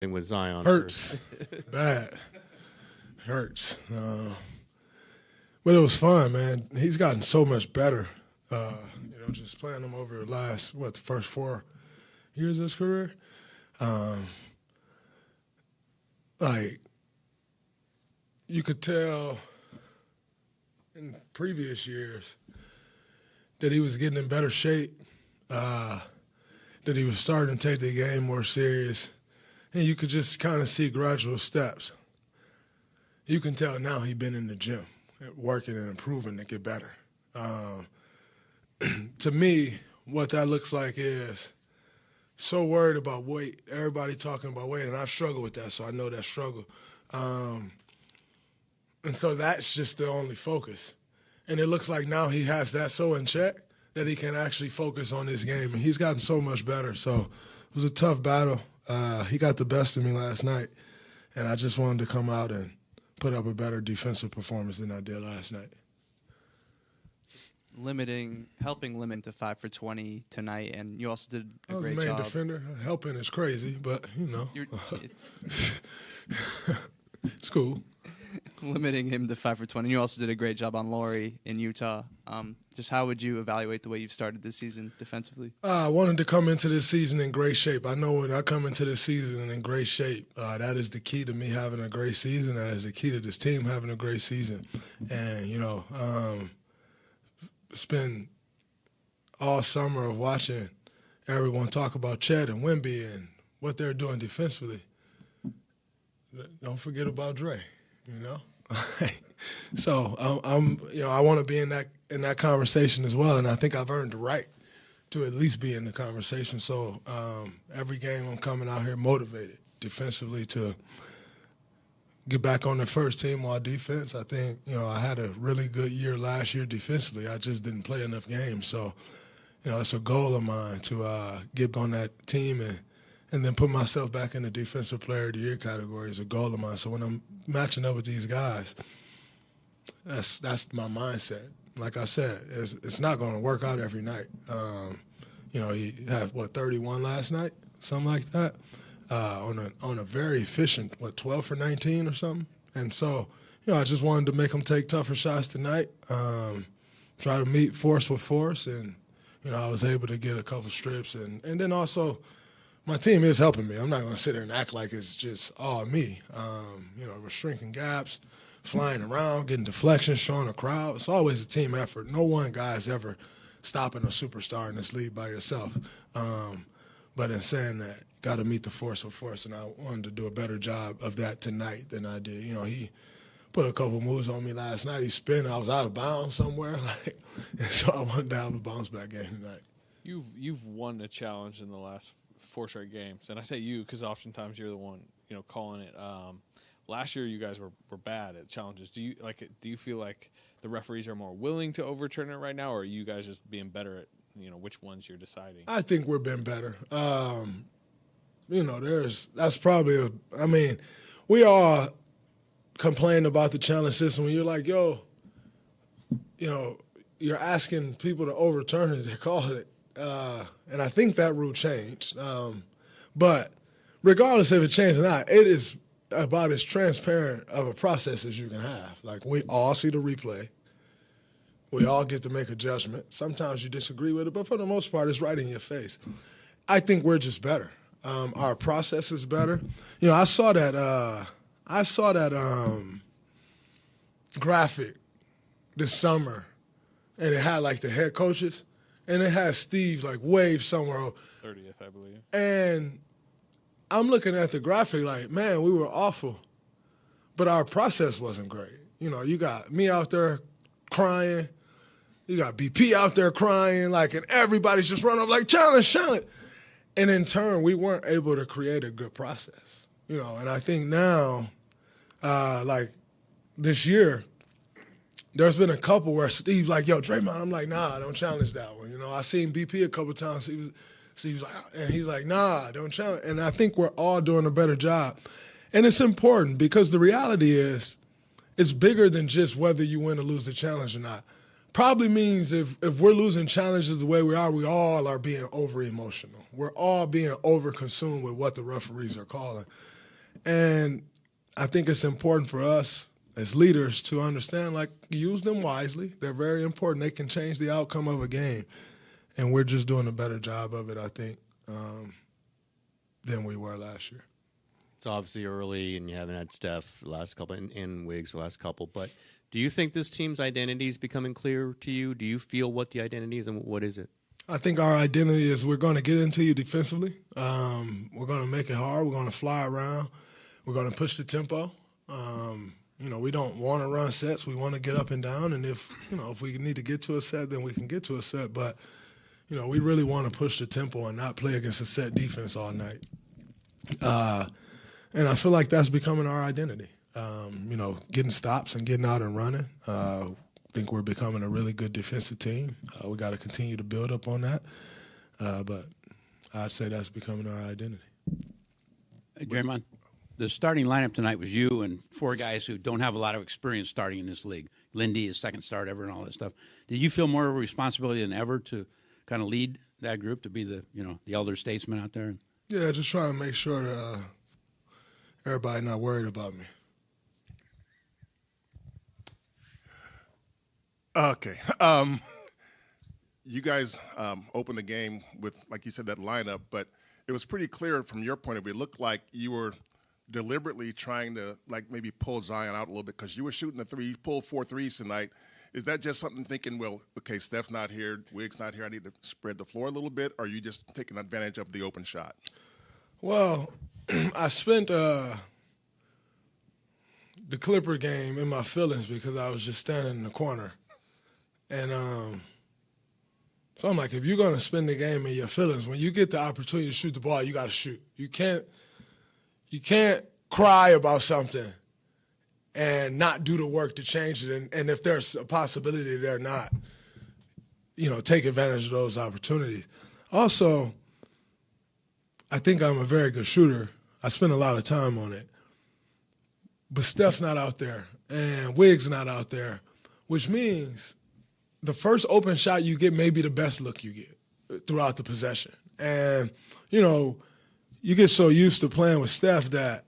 with Zion. Hurts. Bad. Hurts. But it was fun, man. He's gotten so much better. Just playing him over the last, the first 4 years of his career. You could tell in previous years that he was getting in better shape, that he was starting to take the game more serious, and you could just kind of see gradual steps. You can tell now he's been in the gym, working and improving to get better. To me, what that looks like is so worried about weight. Everybody talking about weight, and I've struggled with that, so I know that struggle. And so that's just the only focus. And it looks like now he has that so in check that he can actually focus on his game. And he's gotten so much better. So it was a tough battle. He got the best of me last night, and I just wanted to come out and put up a better defensive performance than I did last night. Helping limit to 5 for 20 tonight, and you also did a great job. I was a main defender. Helping is crazy, but, it's cool. Limiting him to 5 for 20. You also did a great job on Lauri in Utah. Just how would you evaluate the way you've started this season defensively? I wanted to come into this season in great shape. I know when I come into this season in great shape, that is the key to me having a great season. That is the key to this team having a great season. And, spend all summer of watching everyone talk about Chet and Wemby and what they're doing defensively. Don't forget about Dray, So I want to be in that conversation as well, and I think I've earned the right to at least be in the conversation. So every game I'm coming out here motivated defensively to get back on the first team on defense. I think, I had a really good year last year defensively. I just didn't play enough games. So, it's a goal of mine to get on that team and then put myself back in the Defensive Player of the Year category is a goal of mine. So when I'm matching up with these guys, that's my mindset. Like I said, it's not going to work out every night. He had, 31 last night, something like that. On a very efficient, 12 for 19 or something. And so, I just wanted to make them take tougher shots tonight, try to meet force with force, and, I was able to get a couple strips. And then also, my team is helping me. I'm not going to sit there and act like it's just all me. We're shrinking gaps, flying around, getting deflections, showing a crowd. It's always a team effort. No one guy is ever stopping a superstar in this league by yourself. But in saying that, got to meet the force with force, and I wanted to do a better job of that tonight than I did. He put a couple moves on me last night. He spun. I was out of bounds somewhere, and so I wanted to have a bounce back game tonight. You've won a challenge in the last 4 straight games, and I say you because oftentimes you're the one calling it. Last year you guys were bad at challenges. Do you feel like the referees are more willing to overturn it right now, or are you guys just being better at which ones you're deciding? I think we're being better. That's probably we all complain about the challenge system when you're like, you're asking people to overturn it, they call it. And I think that rule changed. But regardless if it changed or not, it is about as transparent of a process as you can have. Like, we all see the replay. We all get to make a judgment. Sometimes you disagree with it, but for the most part, it's right in your face. I think we're just better. Our process is better. I saw that graphic this summer, and it had the head coaches, and it had Steve wave somewhere. 30th, I believe. And I'm looking at the graphic man, we were awful, but our process wasn't great. You got me out there crying. You got BP out there crying, and everybody's just running up challenge. And in turn, we weren't able to create a good process. And I think now, this year, there's been a couple where Steve's yo, Draymond, I'm nah, don't challenge that one. I seen BP a couple times. Steve's and he's nah, don't challenge. And I think we're all doing a better job. And it's important because the reality is it's bigger than just whether you win or lose the challenge or not. probably means if we're losing challenges the way we all are being over emotional. We're all being over consumed with what the referees are calling. And I think it's important for us as leaders to understand, like, use them wisely. They're very important. They can change the outcome of a game. And we're just doing a better job of it, I think, than we were last year. It's obviously early, and you haven't had Steph the last couple and Wiggs the last couple. But do you think this team's identity is becoming clear to you? Do you feel what the identity is, and what is it? I think our identity is we're going to get into you defensively. We're going to make it hard. We're going to fly around. We're going to push the tempo. We don't want to run sets. We want to get up and down. And if we need to get to a set, then we can get to a set. But, we really want to push the tempo and not play against a set defense all night. And I feel like that's becoming our identity. Getting stops and getting out and running. I think we're becoming a really good defensive team. We got to continue to build up on that. But I'd say that's becoming our identity. Hey, Draymond, the starting lineup tonight was you and 4 guys who don't have a lot of experience starting in this league. Lindy, his second start ever, and all that stuff. Did you feel more of a responsibility than ever to kind of lead that group, to be the elder statesman out there? Yeah, just trying to make sure that everybody not worried about me. Okay. You guys opened the game with, like you said, that lineup, but it was pretty clear from your point of view. It looked like you were deliberately trying to, like, maybe pull Zion out a little bit because you were shooting a three. You pulled 4 threes tonight. Is that just something thinking, well, okay, Steph's not here, Wiggs not here, I need to spread the floor a little bit, or are you just taking advantage of the open shot? Well, I spent the Clipper game in my feelings because I was just standing in the corner. And so I'm like, if you're going to spend the game in your feelings, when you get the opportunity to shoot the ball, you got to shoot. You can't cry about something and not do the work to change it. And if there's a possibility there, not, take advantage of those opportunities. Also, I think I'm a very good shooter. I spend a lot of time on it. But Steph's not out there, and Wiggs not out there, which means the first open shot you get may be the best look you get throughout the possession. And, you get so used to playing with Steph that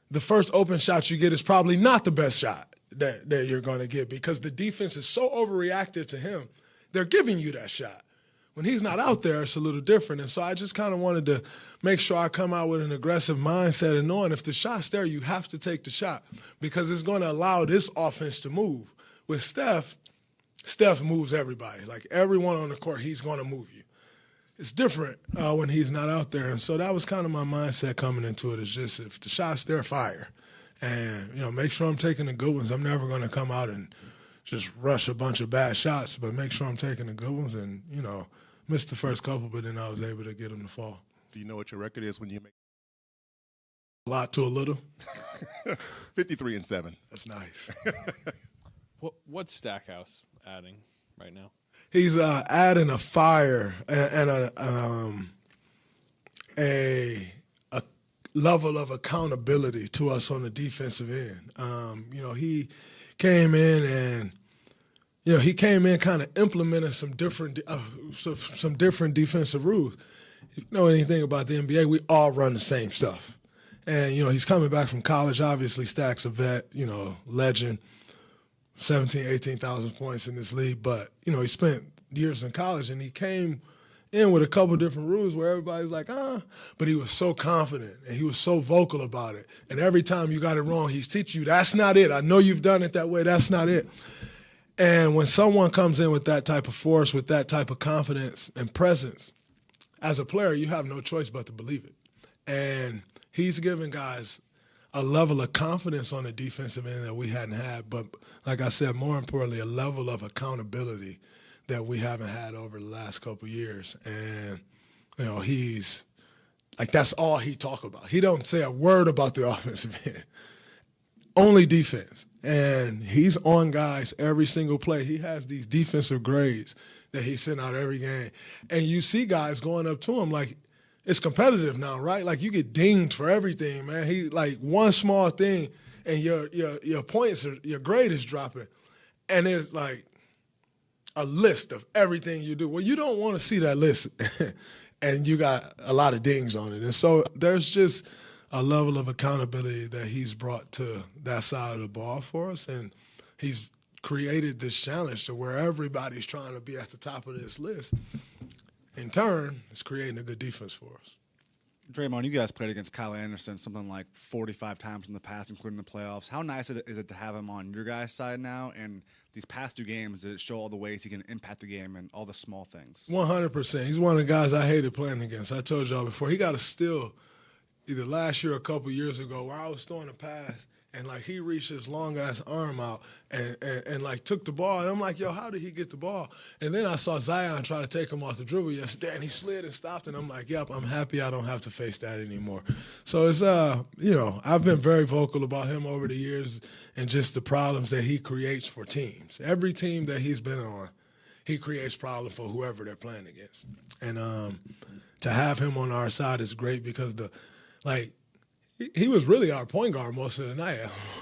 the first open shot you get is probably not the best shot that you're going to get because the defense is so overreactive to him. They're giving you that shot. When he's not out there, it's a little different. And so I just kind of wanted to make sure I come out with an aggressive mindset and knowing if the shot's there, you have to take the shot because it's going to allow this offense to move. With Steph moves everybody. Like everyone on the court, he's going to move you. It's different when he's not out there. And so that was kind of my mindset coming into it. It's just if the shot's there, fire. And, make sure I'm taking the good ones. I'm never going to come out and just rush a bunch of bad shots, but make sure I'm taking the good ones and, missed the first couple, but then I was able to get them to fall. Do you know what your record is when you make a lot to a little? 53-7? That's nice. What's Stackhouse adding right now? He's adding a fire and a level of accountability to us on the defensive end. He came in and he came in kind of implementing some different defensive rules. If you know anything about the NBA, we all run the same stuff. And, he's coming back from college. Obviously, Stack's a vet, legend, 17,000, 18,000 points in this league. But, he spent years in college, and he came in with a couple different rules where everybody's like, but he was so confident, and he was so vocal about it. And every time you got it wrong, he's teaching you, that's not it. I know you've done it that way. That's not it. And when someone comes in with that type of force, with that type of confidence and presence, as a player, you have no choice but to believe it. And he's giving guys a level of confidence on the defensive end that we hadn't had. But like I said, more importantly, a level of accountability that we haven't had over the last couple of years. And, he's like, that's all he talk about. He don't say a word about the offensive end. Only defense. And he's on guys every single play. He has these defensive grades that he sent out every game. And you see guys going up to him like, it's competitive now, right? Like you get dinged for everything, man. He like one small thing and your points, your grade is dropping. And it's like, a list of everything you do. Well, you don't want to see that list, and you got a lot of dings on it. And so there's just a level of accountability that he's brought to that side of the ball for us, and he's created this challenge to where everybody's trying to be at the top of this list. In turn, it's creating a good defense for us. Draymond, you guys played against Kyle Anderson something like 45 times in the past, including the playoffs. How nice is it to have him on your guys' side now? And these past 2 games, did it show all the ways he can impact the game and all the small things? 100%. He's one of the guys I hated playing against. I told y'all before, he got a steal either last year or a couple years ago where I was throwing a pass, and, like, he reached his long-ass arm out and like, took the ball. And I'm like, yo, how did he get the ball? And then I saw Zion try to take him off the dribble yesterday, and he slid and stopped, and I'm like, yep, I'm happy I don't have to face that anymore. So it's, I've been very vocal about him over the years and just the problems that he creates for teams. Every team that he's been on, he creates problems for whoever they're playing against. And to have him on our side is great because he was really our point guard most of the night,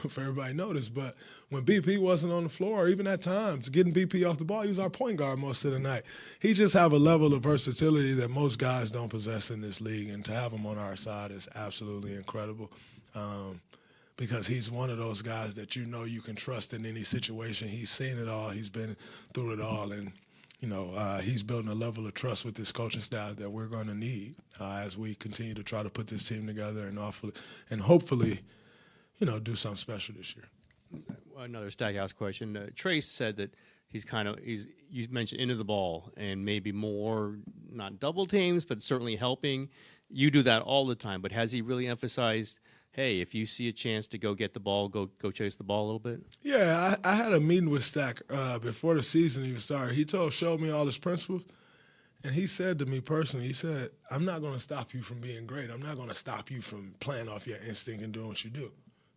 if everybody noticed. But when BP wasn't on the floor, or even at times, getting BP off the ball, he was our point guard most of the night. He just have a level of versatility that most guys don't possess in this league, and to have him on our side is absolutely incredible because he's one of those guys that you know you can trust in any situation. He's seen it all. He's been through it all, and he's building a level of trust with this coaching staff that we're going to need as we continue to try to put this team together and hopefully, do something special this year. Another Stackhouse question. Trace said that you mentioned into the ball and maybe more, not double teams, but certainly helping. You do that all the time, but has he really emphasized, hey, if you see a chance to go get the ball, go chase the ball a little bit? Yeah, I had a meeting with Stack before the season even started. He showed me all his principles, and he said to me personally, he said, I'm not going to stop you from being great. I'm not going to stop you from playing off your instinct and doing what you do.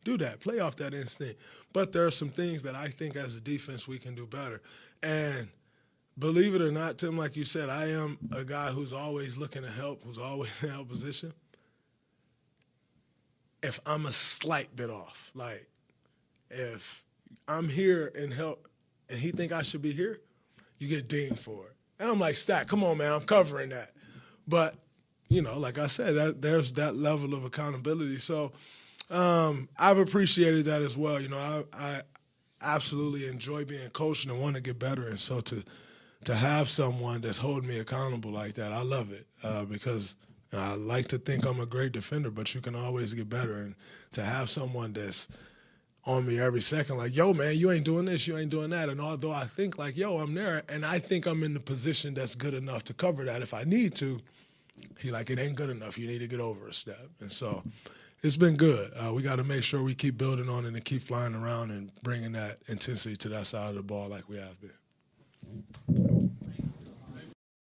Do that. Play off that instinct. But there are some things that I think as a defense we can do better. And believe it or not, Tim, like you said, I am a guy who's always looking to help, who's always in help position. If I'm a slight bit off, like if I'm here and help and he think I should be here, you get dinged for it. And I'm like, Stack, come on, man, I'm covering that. But, like I said, there's that level of accountability. So I've appreciated that as well. I absolutely enjoy being coached and want to get better. And so to have someone that's holding me accountable like that, I love it because I like to think I'm a great defender, but you can always get better. And to have someone that's on me every second, like, yo, man, you ain't doing this, you ain't doing that. And although I think like, yo, I'm there, and I think I'm in the position that's good enough to cover that if I need to, he like, it ain't good enough. You need to get over a step. And so it's been good. We got to make sure we keep building on it and keep flying around and bringing that intensity to that side of the ball like we have been.